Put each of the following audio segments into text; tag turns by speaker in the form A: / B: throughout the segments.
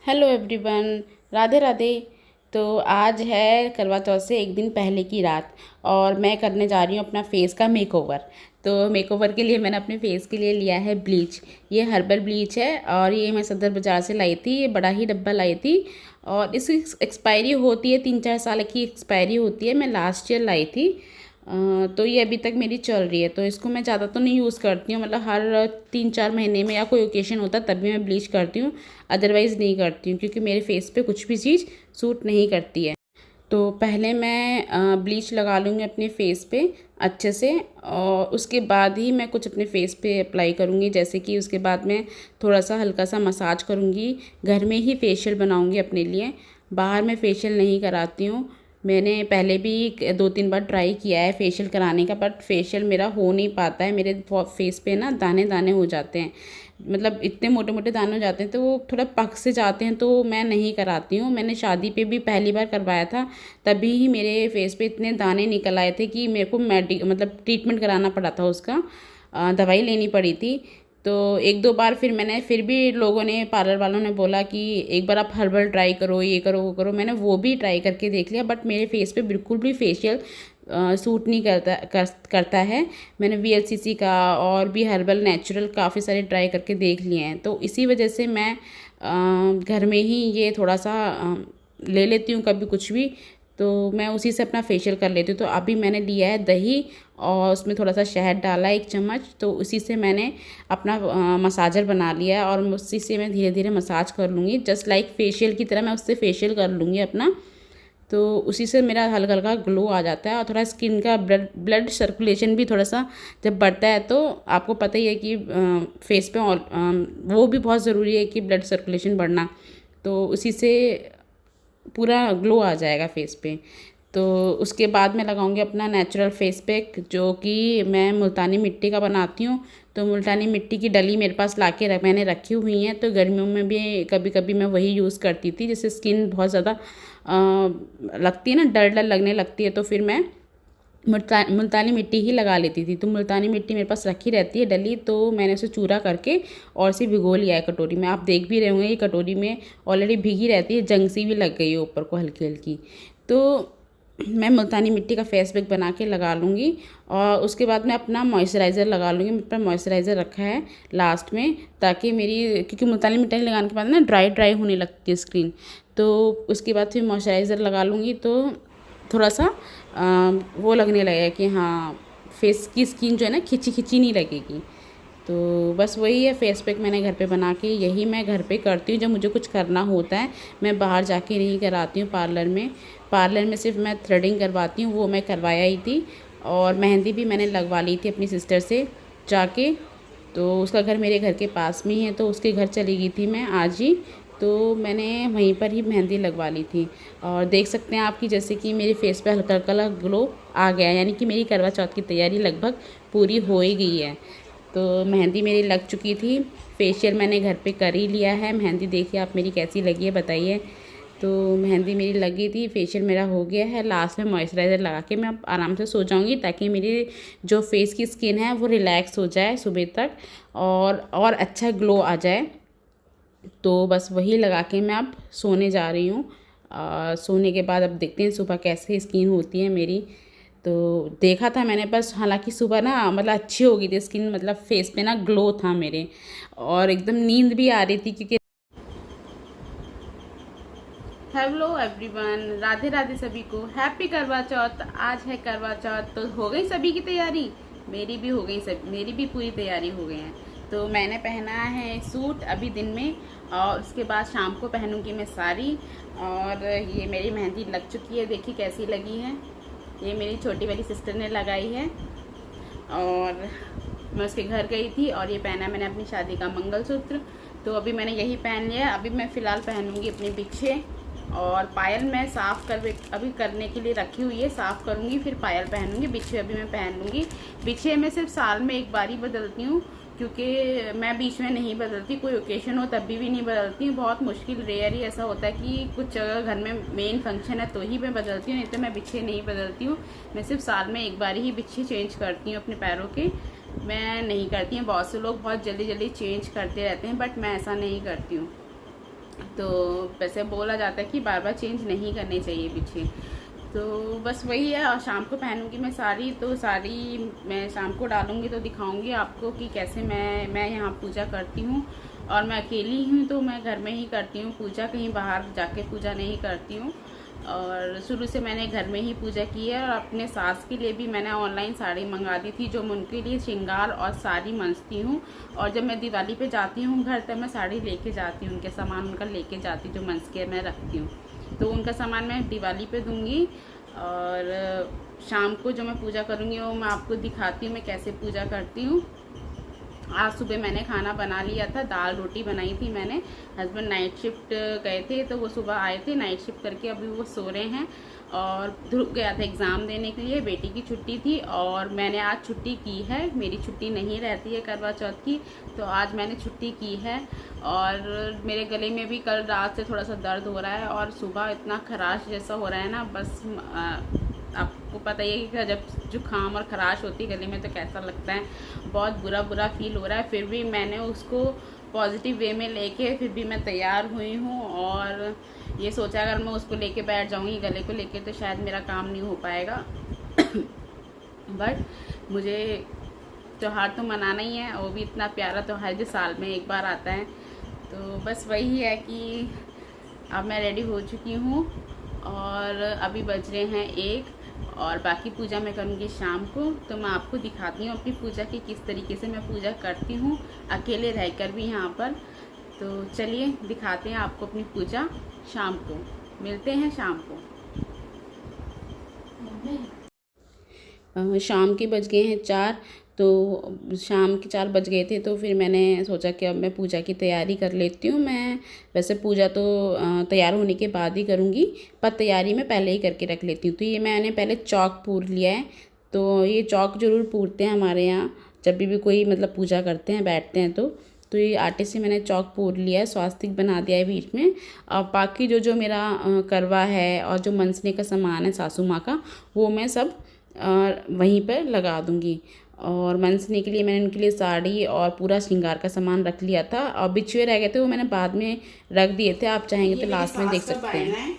A: Hello everyone, Radhe Radhe. तो आज है करवा चौथ से एक दिन पहले की रात और मैं करने जा रही हूँ अपना फेस का मेकओवर। तो मेकओवर के लिए मैंने अपने फेस के लिए लिया है ब्लीच। ये हर्बल ब्लीच है और ये मैं सदर बाज़ार से लाई थी। ये बड़ा ही डब्बा लाई थी और इसकी एक्सपायरी होती है 3-4 साल की एक्सपायरी होती है। मैं लास्ट ईयर लाई थी। तो ये अभी तक मेरी चल रही है। तो इसको मैं ज़्यादा तो नहीं यूज़ करती हूँ, मतलब हर 3-4 महीने में या कोई ओकेशन होता है तभी मैं ब्लीच करती हूँ, अदरवाइज़ नहीं करती हूँ क्योंकि मेरे फेस पे कुछ भी चीज़ सूट नहीं करती है। तो पहले मैं ब्लीच लगा लूँगी अपने फेस पे अच्छे से और उसके बाद ही मैं कुछ अपने फेस पे अप्लाई करूँगी। जैसे कि उसके बाद मैं थोड़ा सा हल्का सा मसाज करूँगी। घर में ही फेशियल बनाऊँगी अपने लिए, बाहर मैं फेशियल नहीं कराती हूँ। मैंने पहले भी 2-3 बार ट्राई किया है फेशियल कराने का, बट फेशियल मेरा हो नहीं पाता है। मेरे फेस पे ना दाने दाने हो जाते हैं, मतलब इतने मोटे मोटे दाने हो जाते हैं तो वो थोड़ा पक से जाते हैं, तो मैं नहीं कराती हूँ। मैंने शादी पे भी पहली बार करवाया था, तभी ही मेरे फेस पे इतने दाने निकल आए थे कि मेरे को मतलब ट्रीटमेंट कराना पड़ा था, उसका दवाई लेनी पड़ी थी। तो 1-2 बार फिर भी लोगों ने, पार्लर वालों ने बोला कि एक बार आप हर्बल ट्राई करो, ये करो वो करो। मैंने वो भी ट्राई करके देख लिया, बट मेरे फेस पे बिल्कुल भी फेशियल सूट नहीं करता है। मैंने वीएलसीसी का और भी हर्बल नेचुरल काफ़ी सारे ट्राई करके देख लिए हैं। तो इसी वजह से मैं घर में ही ये थोड़ा सा ले लेती हूँ कभी कुछ भी, तो मैं उसी से अपना फेशियल कर लेती हूँ। तो अभी मैंने लिया है दही और उसमें थोड़ा सा शहद डाला 1 चम्मच, तो उसी से मैंने अपना मसाजर बना लिया है और उसी से मैं धीरे धीरे मसाज कर लूँगी। जस्ट लाइक फेशियल की तरह मैं उससे फेशियल कर लूँगी अपना। तो उसी से मेरा हल्का हल्का ग्लो आ जाता है और थोड़ा स्किन का ब्लड सर्कुलेशन भी थोड़ा सा जब बढ़ता है, तो आपको पता ही है कि फेस पे और वो भी बहुत ज़रूरी है कि ब्लड सर्कुलेशन बढ़ना, तो उसी से पूरा ग्लो आ जाएगा फेस पे। तो उसके बाद मैं लगाऊंगी अपना नेचुरल फेस पैक, जो कि मैं मुल्तानी मिट्टी का बनाती हूँ। तो मुल्तानी मिट्टी की डली मेरे पास मैंने रखी हुई हैं, तो गर्मियों में भी कभी कभी मैं वही यूज़ करती थी। जैसे स्किन बहुत ज़्यादा लगती है ना, डर डर लगने लगती है, तो फिर मैं मुल्तानी मिट्टी ही लगा लेती थी। तो मुल्तानी मिट्टी मेरे पास रखी रहती है डली, तो मैंने उसे चूरा करके और इसे भिगो लिया है कटोरी में। आप देख भी रहे होंगे ये कटोरी में ऑलरेडी भीगी रहती है, जंग सी भी लग गई है ऊपर को हल्की हल्की। तो मैं मुल्तानी मिट्टी का फेस पैक बना के लगा लूँगी और उसके बाद मैं अपना मॉइस्चराइज़र लगा लूँगी। मेरे पास मॉइस्चराइज़र रखा है लास्ट में, ताकि क्योंकि मुल्तानी मिट्टी लगाने के बाद ना ड्राई ड्राई होने लगती है स्किन। तो उसके बाद फिर मॉइस्चराइज़र लगा लूँगी, तो थोड़ा सा वो लगने लगेगा कि हाँ, फेस की स्किन जो है ना खिंची खिंची नहीं लगेगी। तो बस वही है फेस पैक मैंने घर पे बना के, यही मैं घर पे करती हूँ जब मुझे कुछ करना होता है। मैं बाहर जाके नहीं कराती हूँ पार्लर में सिर्फ मैं थ्रेडिंग करवाती हूँ, वो मैं करवाया ही थी। और मेहंदी भी मैंने लगवा ली थी अपनी सिस्टर से जाके, तो उसका घर मेरे घर के पास में ही है, तो उसके घर चली गई थी मैं आज ही। तो मैंने वहीं पर ही मेहंदी लगवा ली थी और देख सकते हैं आपकी, जैसे कि मेरे फेस पे हल्का हल्का ग्लो आ गया है, यानी कि मेरी करवा चौथ की तैयारी लगभग पूरी हो ही गई है। तो मेहंदी मेरी लग चुकी थी, फेशियल मैंने घर पे कर ही लिया है। मेहंदी देखिए आप मेरी कैसी लगी है बताइए। तो मेहंदी मेरी लगी थी, फेशियल मेरा हो गया है। लास्ट में मॉइस्चराइज़र लगा के मैं अब आराम से सो जाऊंगी, ताकि मेरी जो फेस की स्किन है वो रिलैक्स हो जाए सुबह तक और अच्छा ग्लो आ जाए। तो बस वही लगा के मैं अब सोने जा रही हूँ। सोने के बाद अब देखते हैं सुबह कैसे स्किन होती है मेरी। तो देखा था मैंने, बस हालांकि सुबह ना मतलब अच्छी हो गई थी स्किन, मतलब फेस पे ना ग्लो था मेरे और एकदम नींद भी आ रही थी क्योंकि। हेलो एवरीवन, राधे राधे सभी को, हैप्पी करवा चौथ। आज है करवा चौथ, तो हो गई सभी की तैयारी। मेरी भी हो गई, मेरी भी पूरी तैयारी हो गई है। तो मैंने पहना है सूट अभी दिन में और उसके बाद शाम को पहनूंगी मैं साड़ी। और ये मेरी मेहंदी लग चुकी है, देखिए कैसी लगी है। ये मेरी छोटी वाली सिस्टर ने लगाई है और मैं उसके घर गई थी और ये पहना मैंने अपनी शादी का मंगलसूत्र। तो अभी मैंने यही पहन लिया। अभी मैं फ़िलहाल पहनूंगी अपने बिछे और पायल मैं अभी करने के लिए रखी हुई है, साफ़ करूँगी फिर पायल पहनूंगी। बिछे अभी मैं पहन लूँगी। बिछे मैं सिर्फ साल में एक बार ही बदलती हूँ, क्योंकि मैं बीच में नहीं बदलती, कोई ओकेशन हो तब भी नहीं बदलती हूँ। बहुत मुश्किल रेयर ही ऐसा होता है कि कुछ जगह घर में मेन फंक्शन है तो ही मैं बदलती हूँ, नहीं तो मैं बिछे नहीं बदलती हूँ। मैं सिर्फ साल में एक बार ही बिछे चेंज करती हूँ अपने पैरों के, मैं नहीं करती हूँ। बहुत से लोग बहुत जल्दी जल्दी चेंज करते रहते हैं, बट मैं ऐसा नहीं करती हूँ। तो वैसे बोला जाता है कि बार बार चेंज नहीं करने चाहिए पीछे। तो बस वही है। और शाम को पहनूंगी मैं साड़ी, तो साड़ी मैं शाम को डालूंगी तो दिखाऊंगी आपको कि कैसे मैं यहाँ पूजा करती हूँ। और मैं अकेली हूँ तो मैं घर में ही करती हूँ पूजा, कहीं बाहर जाके पूजा नहीं करती हूँ। और शुरू से मैंने घर में ही पूजा की है। और अपने सास के लिए भी मैंने ऑनलाइन साड़ी मंगा दी थी, जो मैं उनके लिए श्रृंगार और साड़ी मंजती हूँ। और जब मैं दिवाली पे जाती हूँ घर, तब मैं साड़ी लेके जाती हूँ, उनके सामान उनका लेके जाती हूँ जो मंज के मैं रखती हूँ। तो उनका सामान मैं दिवाली पे दूँगी। और शाम को जो मैं पूजा करूँगी वो मैं आपको दिखाती हूँ मैं कैसे पूजा करती हूँ। आज सुबह मैंने खाना बना लिया था, दाल रोटी बनाई थी मैंने। हस्बैंड नाइट शिफ्ट गए थे तो वो सुबह आए थे नाइट शिफ्ट करके, अभी वो सो रहे हैं। और ध्रुव गया था एग्ज़ाम देने के लिए, बेटी की छुट्टी थी और मैंने आज छुट्टी की है। मेरी छुट्टी नहीं रहती है करवा चौथ की, तो आज मैंने छुट्टी की है। और मेरे गले में भी कल रात से थोड़ा सा दर्द हो रहा है और सुबह इतना खराश जैसा हो रहा है ना, बस आपको पता ही है कि जब जुकाम और खराश होती है गले में तो कैसा लगता है, बहुत बुरा बुरा फील हो रहा है। फिर भी मैंने उसको पॉजिटिव वे में लेके फिर भी मैं तैयार हुई हूँ। और ये सोचा अगर मैं उसको लेके बैठ जाऊँगी गले को लेके तो शायद मेरा काम नहीं हो पाएगा। बट मुझे त्यौहार तो मनाना ही है, वो भी इतना प्यारा त्यौहार जो साल में एक बार आता है। तो बस वही है कि अब मैं रेडी हो चुकी हूँ और अभी बज रहे हैं 1, और बाकी पूजा मैं करूँगी शाम को। तो मैं आपको दिखाती हूँ अपनी पूजा की किस तरीके से मैं पूजा करती हूँ, अकेले रहकर भी यहाँ पर। तो चलिए दिखाते हैं आपको अपनी पूजा शाम को। मिलते हैं शाम को। शाम के बज गए हैं 4। तो शाम के 4 बज गए थे तो फिर मैंने सोचा कि अब मैं पूजा की तैयारी कर लेती हूँ। मैं वैसे पूजा तो तैयार होने के बाद ही करूँगी, पर तैयारी मैं पहले ही करके रख लेती हूँ। तो ये मैंने पहले चौक पूर लिया है। तो ये चौक ज़रूर पूरते हैं हमारे यहाँ, जब भी कोई मतलब पूजा करते हैं बैठते हैं तो ये आटे से मैंने चौक पूर लिया है, स्वास्तिक बना दिया है बीच में। और बाकी जो जो मेरा करवा है और जो मनसने का सामान है सासू माँ का, वो मैं सब वहीं पर लगा दूँगी। और मनसने के लिए मैंने उनके लिए साड़ी और पूरा श्रृंगार का सामान रख लिया था, और बिछुए रह गए थे वो मैंने बाद में रख दिए थे, आप चाहेंगे तो लास्ट में देख सकते हैं।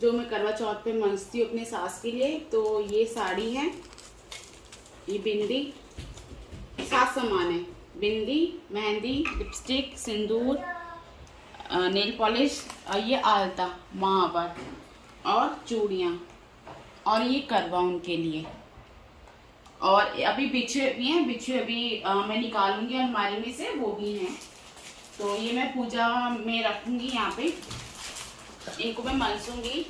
A: जो मैं करवा चौथ पे मनसती हूँ अपने सास के लिए, तो ये साड़ी है, ये बिंदी, 7 सामान है, बिंदी, मेहंदी, लिपस्टिक, सिंदूर, नेल पॉलिश, और ये आलता महावर और चूड़ियाँ, और ये करवा उनके लिए। और अभी बिछे भी हैं, बिछे अभी मैं निकालूंगी अलमारी में से, वो भी हैं। तो ये मैं पूजा में रखूंगी यहाँ पे, इनको मैं मनसूंगी।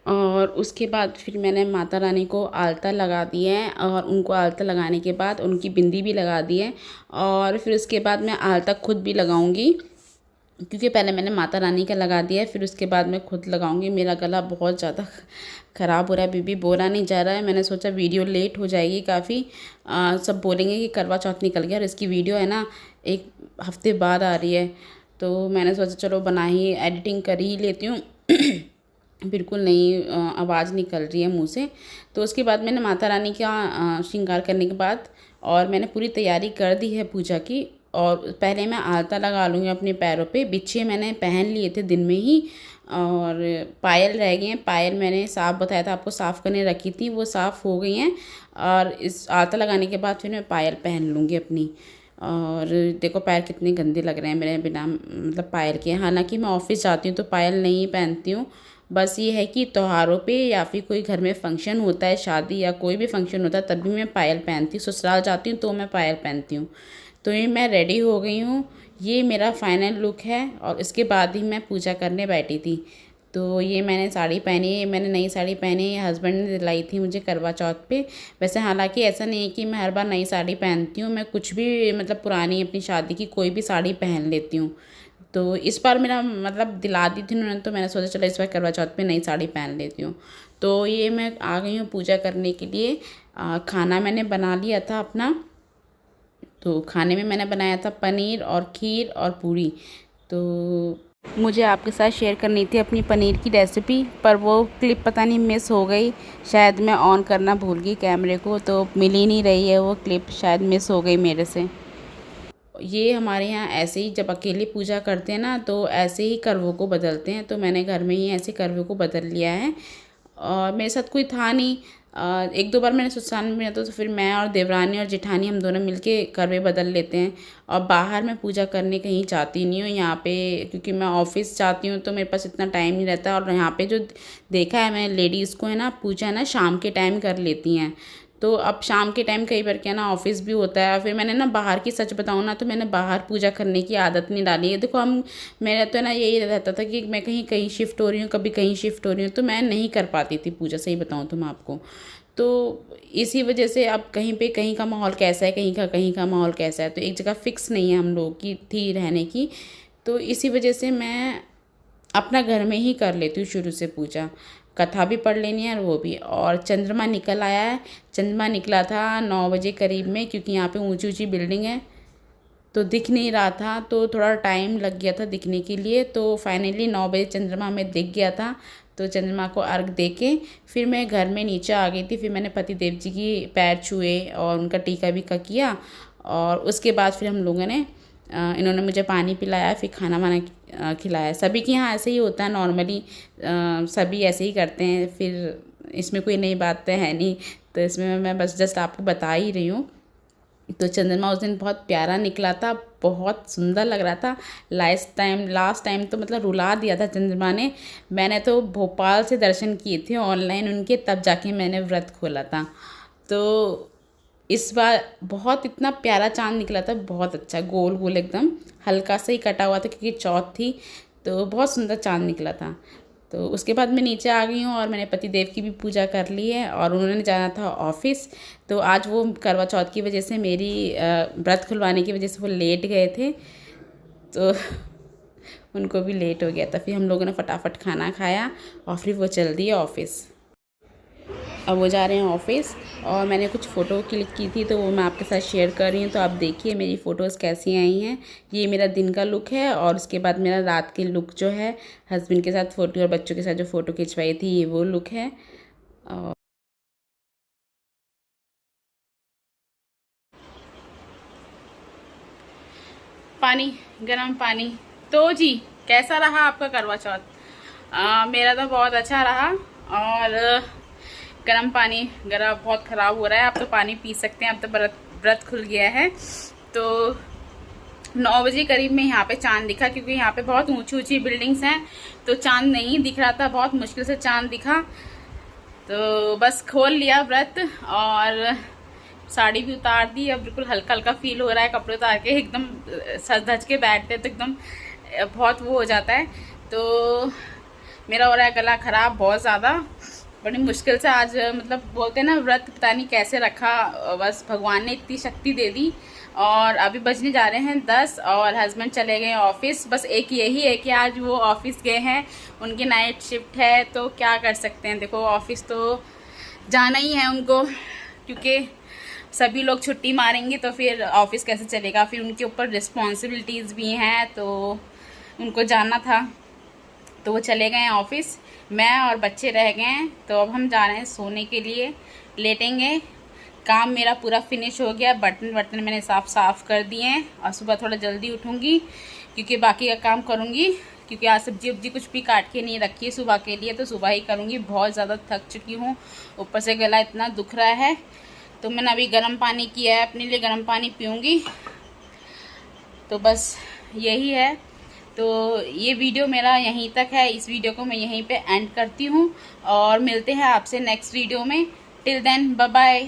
A: और उसके बाद फिर मैंने माता रानी को आलता लगा दिया है, और उनको आलता लगाने के बाद उनकी बिंदी भी लगा दी है। और फिर उसके बाद मैं आलता खुद भी लगाऊंगी, क्योंकि पहले मैंने माता रानी का लगा दिया है, फिर उसके बाद मैं खुद लगाऊंगी। मेरा गला बहुत ज़्यादा ख़राब हो रहा है, बीबी बोला नहीं जा रहा है। मैंने सोचा वीडियो लेट हो जाएगी काफ़ी, सब बोलेंगे कि करवा चौथ निकल गया, और इसकी वीडियो है ना 1 हफ्ते बाद आ रही है। तो मैंने सोचा चलो बना ही एडिटिंग कर ही लेती हूँ। बिल्कुल नहीं आवाज़ निकल रही है मुँह से। तो उसके बाद मैंने माता रानी का श्रृंगार करने के बाद और मैंने पूरी तैयारी कर दी है पूजा की। और पहले मैं आलता लगा लूँगी अपने पैरों पे, बिच्छे मैंने पहन लिए थे दिन में ही, और पायल रह गई हैं। पायल मैंने साफ़ बताया था आपको, साफ़ करने रखी थी, वो साफ़ हो गई हैं। और इस आलता लगाने के बाद फिर मैं पायल पहन लूँगी अपनी। और देखो पैर कितने गंदे लग रहे हैं मेरे बिना मतलब पायल के। हालांकि मैं ऑफिस जाती हूँ तो पायल नहीं पहनती हूँ, बस ये है कि त्योहारों पे या फिर कोई घर में फंक्शन होता है, शादी या कोई भी फंक्शन होता है, तभी मैं पायल पहनती हूँ। ससुराल जाती हूँ तो मैं पायल पहनती हूँ। तो ये मैं रेडी हो गई हूँ, ये मेरा फाइनल लुक है। और इसके बाद ही मैं पूजा करने बैठी थी। तो ये मैंने साड़ी पहनी है, मैंने नई साड़ी पहनी है, हस्बैंड ने दिलाई थी मुझे करवा चौथ पे। वैसे हालांकि ऐसा नहीं है कि मैं हर बार नई साड़ी पहनती हूँ, मैं कुछ भी मतलब पुरानी अपनी शादी की कोई भी साड़ी पहन लेती हूँ। तो इस बार मेरा मतलब दिला दी थी उन्होंने, तो मैंने सोचा चलो इस बार करवा चौथ पे नई साड़ी पहन लेती हूँ। तो ये मैं आ गई हूँ पूजा करने के लिए। खाना मैंने बना लिया था अपना। तो खाने में मैंने बनाया था पनीर और खीर और पूरी। तो मुझे आपके साथ शेयर करनी थी अपनी पनीर की रेसिपी, पर वो क्लिप पता नहीं मिस हो गई। शायद मैं ऑन करना भूल गई कैमरे को, तो मिल ही नहीं रही है वो क्लिप, शायद मिस हो गई मेरे से। ये हमारे यहाँ ऐसे ही जब अकेले पूजा करते हैं ना, तो ऐसे ही करवों को बदलते हैं। तो मैंने घर में ही ऐसे करवों को बदल लिया है, और मेरे साथ कोई था नहीं। एक दो बार मैंने सुसान में तो फिर मैं और देवरानी और जेठानी हम दोनों मिलके करवे बदल लेते हैं। और बाहर मैं पूजा करने कहीं जाती नहीं हूँ यहाँ पे, क्योंकि मैं ऑफिस जाती हूँ तो मेरे पास इतना टाइम नहीं रहता। और यहाँ पे जो देखा है मैं, लेडीज़ को है ना पूजा है ना शाम के टाइम कर लेती हैं। तो अब शाम के टाइम कई बार क्या ना ऑफिस भी होता है, फिर मैंने ना बाहर की, सच बताऊँ ना तो मैंने बाहर पूजा करने की आदत नहीं डाली है। देखो हम, मेरा तो ना यही रहता था कि मैं कहीं कहीं शिफ्ट हो रही हूँ, कभी कहीं शिफ्ट हो रही हूँ, तो मैं नहीं कर पाती थी पूजा, सही बताऊँ तो मैं आपको। तो इसी वजह से अब कहीं पे कहीं का माहौल कैसा है, कहीं का माहौल कैसा है, तो एक जगह फिक्स नहीं है हम लोग की थी रहने की। तो इसी वजह से मैं अपना घर में ही कर लेती हूँ शुरू से पूजा। कथा भी पढ़ लेनी है और वो भी। और चंद्रमा निकल आया है, चंद्रमा निकला था 9 बजे करीब में, क्योंकि यहाँ पे ऊंची ऊंची बिल्डिंग है तो दिख नहीं रहा था, तो थोड़ा टाइम लग गया था दिखने के लिए। तो फाइनली 9 बजे चंद्रमा हमें दिख गया था। तो चंद्रमा को अर्घ दे के फिर मैं घर में नीचे आ गई थी। फिर मैंने पति देव जी की पैर छुए और उनका टीका भी किया। और उसके बाद फिर हम लोगों ने इन्होंने मुझे पानी पिलाया, फिर खाना वाना खिलाया। सभी के यहाँ ऐसे ही होता है नॉर्मली, सभी ऐसे ही करते हैं। फिर इसमें कोई नई बात तो है नहीं, तो इसमें मैं बस जस्ट आपको बता ही रही हूँ। तो चंद्रमा उस दिन बहुत प्यारा निकला था, बहुत सुंदर लग रहा था। लास्ट टाइम तो मतलब रुला दिया था चंद्रमा ने। मैंने तो भोपाल से दर्शन किए थे ऑनलाइन उनके, तब जाके मैंने व्रत खोला था। तो इस बार बहुत इतना प्यारा चाँद निकला था, बहुत अच्छा गोल गोल एकदम, हल्का सा ही कटा हुआ था क्योंकि चौथ थी। तो बहुत सुंदर चाँद निकला था। तो उसके बाद मैं नीचे आ गई हूँ और मैंने पति देव की भी पूजा कर ली है, और उन्होंने जाना था ऑफिस। तो आज वो करवा चौथ की वजह से, मेरी व्रत खुलवाने की वजह से वो लेट गए थे, तो उनको भी लेट हो गया था। फिर हम लोगों ने फटाफट खाना खाया और फिर वो चल दिए ऑफिस। अब वो जा रहे हैं ऑफिस, और मैंने कुछ फ़ोटो क्लिक की थी तो वो मैं आपके साथ शेयर कर रही हूँ। तो आप देखिए मेरी फ़ोटोज़ कैसी आई हैं। ये मेरा दिन का लुक है, और उसके बाद मेरा रात के लुक जो है, हस्बैंड के साथ फ़ोटो और बच्चों के साथ जो फ़ोटो खिंचवाई थी, ये वो लुक है। और पानी, गर्म पानी। तो जी, कैसा रहा आपका करवा चौथ? मेरा तो बहुत अच्छा रहा। और गर्म पानी, गला बहुत ख़राब हो रहा है, आप तो पानी पी सकते हैं, अब तो व्रत खुल गया है। तो 9 बजे करीब में यहाँ पे चांद दिखा, क्योंकि यहाँ पे बहुत ऊंची ऊंची बिल्डिंग्स हैं, तो चांद नहीं दिख रहा था, बहुत मुश्किल से चांद दिखा। तो बस खोल लिया व्रत, और साड़ी भी उतार दी। अब बिल्कुल हल्का हल्का फील हो रहा है, कपड़े उतार के एकदम सज धज के बैठते तो एकदम बहुत वो हो जाता है। तो मेरा हो रहा है गला ख़राब बहुत ज़्यादा, बड़ी मुश्किल से आज, मतलब बोलते हैं ना व्रत पता नहीं कैसे रखा, बस भगवान ने इतनी शक्ति दे दी। और अभी बजने जा रहे हैं 10, और हस्बैंड चले गए ऑफिस। बस एक यही है कि आज वो ऑफिस गए हैं, उनकी नाइट शिफ्ट है, तो क्या कर सकते हैं। देखो ऑफिस तो जाना ही है उनको, क्योंकि सभी लोग छुट्टी मारेंगे तो फिर ऑफिस कैसे चलेगा। फिर उनके ऊपर रिस्पॉन्सिबिलिटीज़ भी हैं, तो उनको जाना था, तो वो चले गए हैं ऑफिस। मैं और बच्चे रह गए हैं, तो अब हम जा रहे हैं सोने के लिए, लेटेंगे। काम मेरा पूरा फिनिश हो गया, बर्तन मैंने साफ़ कर दिए हैं, और सुबह थोड़ा जल्दी उठूँगी क्योंकि बाकी का काम करूँगी। क्योंकि आज सब्जी वब्जी कुछ भी काट के नहीं रखी है सुबह के लिए, तो सुबह ही करूँगी। बहुत ज़्यादा थक चुकी हूँ, ऊपर से गला इतना दुख रहा है। तो मैंने अभी गर्म पानी किया है, अपने लिए गर्म पानी पीऊँगी। तो बस यही है। तो ये वीडियो मेरा यहीं तक है, इस वीडियो को मैं यहीं पे एंड करती हूँ, और मिलते हैं आपसे नेक्स्ट वीडियो में। Till then bye bye.